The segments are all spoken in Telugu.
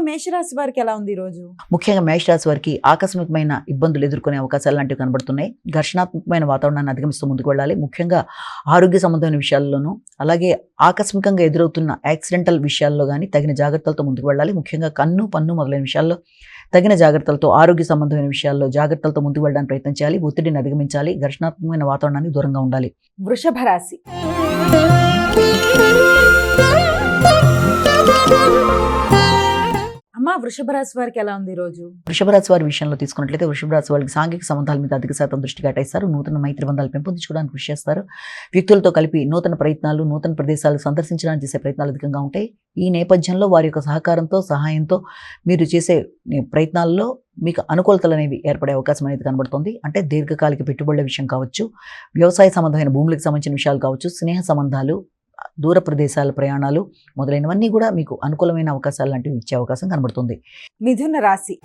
మేషరాశి వారికి ఎలా ఉంది ఈ రోజు? ముఖ్యంగా మేషరాశి వారికి ఆకస్మికమైన ఇబ్బందులు ఎదుర్కొనే అవకాశాలు లాంటివి కనబడుతున్నాయి. ఘర్షణాత్మకమైన వాతావరణాన్ని అధిగమిస్తూ ముందుకు వెళ్ళాలి. ముఖ్యంగా ఆరోగ్య సంబంధమైన విషయాల్లోనూ, అలాగే ఆకస్మికంగా ఎదురవుతున్న యాక్సిడెంటల్ విషయాల్లో కానీ తగిన జాగ్రత్తలతో ముందుకు వెళ్ళాలి. ముఖ్యంగా కన్ను, పన్ను మొదలైన విషయాల్లో తగిన జాగ్రత్తలతో, ఆరోగ్య సంబంధమైన విషయాల్లో జాగ్రత్తలతో ముందుకు వెళ్ళడానికి ప్రయత్నం చేయాలి. ఒత్తిడిని అధిగమించాలి. ఘర్షణాత్మకమైన వాతావరణానికి దూరంగా ఉండాలి. వృషభ రాశి. అమ్మా, వృషభ రాశి వారికి ఎలా ఉంది ఈ రోజు? వృషభ రాశి వారి విషయంలో తీసుకున్నట్లయితే వృషభ రాశి వారికి సాంఘిక సంబంధాల మీద అధిక శాతం దృష్టి కేటాయిస్తారు. నూతన మైత్రి బంధాలు పెంపొందించుకోవడానికి కృషి చేస్తారు. వ్యక్తులతో కలిపి నూతన ప్రయత్నాలు, నూతన ప్రదేశాలు సందర్శించడానికి చేసే ప్రయత్నాలు అధికంగా ఉంటాయి. ఈ నేపథ్యంలో వారి యొక్క సహకారంతో, సహాయంతో మీరు చేసే ప్రయత్నాల్లో మీకు అనుకూలతలు అనేవి ఏర్పడే అవకాశం అనేది కనబడుతుంది. అంటే దీర్ఘకాలిక పెట్టుబడుల విషయం కావచ్చు, వ్యవసాయ సంబంధమైన భూములకు సంబంధించిన విషయాలు కావచ్చు, స్నేహ సంబంధాలు, దూర ప్రదేశాల ప్రయాణాలు మొదలైనవన్నీ కూడా మీకు అనుకూలమైన అవకాశాలు లాంటివి ఇచ్చే అవకాశం కనబడుతుంది. మిథున రాశి.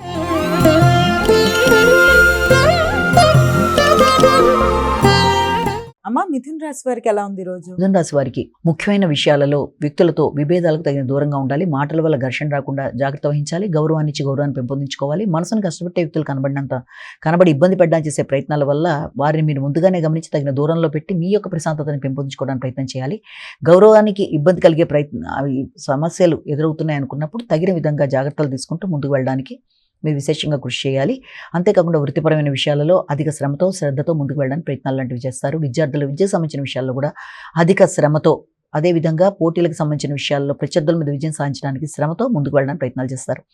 అమ్మా, మిథున రాశి వారికి ఎలా ఉంది ఈ రోజు? మిథున రాశి వారికి ముఖ్యమైన విషయాలలో వ్యక్తులతో విభేదాలకు తగిన దూరంగా ఉండాలి. మాటల వల్ల ఘర్షణ రాకుండా జాగ్రత్త వహించాలి. గౌరవాన్ని ఇచ్చి గౌరవాన్ని పెంపొందించుకోవాలి. మనసును కష్టపెట్టే వ్యక్తులు కనబడి ఇబ్బంది పెట్టడానికి చేసే ప్రయత్నాల వల్ల వారిని మీరు ముందుగానే గమనించి తగిన దూరంలో పెట్టి మీ యొక్క ప్రశాంతతని పెంపొందించుకోవడానికి ప్రయత్నం చేయాలి. గౌరవానికి ఇబ్బంది కలిగే సమస్యలు ఎదురవుతున్నాయి అనుకున్నప్పుడు తగిన విధంగా జాగ్రత్తలు తీసుకుంటూ ముందుకు వెళ్ళడానికి మీరు విశేషంగా కృషి చేయాలి. అంతేకాకుండా వృత్తిపరమైన విషయాలలో అధిక శ్రమతో, శ్రద్ధతో ముందుకు వెళ్ళడానికి ప్రయత్నాలు లాంటివి చేస్తారు. విద్యార్థులు విద్యకు సంబంధించిన విషయాల్లో కూడా అధిక శ్రమతో, అదేవిధంగా పోటీలకు సంబంధించిన విషయాల్లో ప్రత్యర్థుల మీద విజయం సాధించడానికి శ్రమతో ముందుకు వెళ్ళడానికి ప్రయత్నాలు చేస్తారు.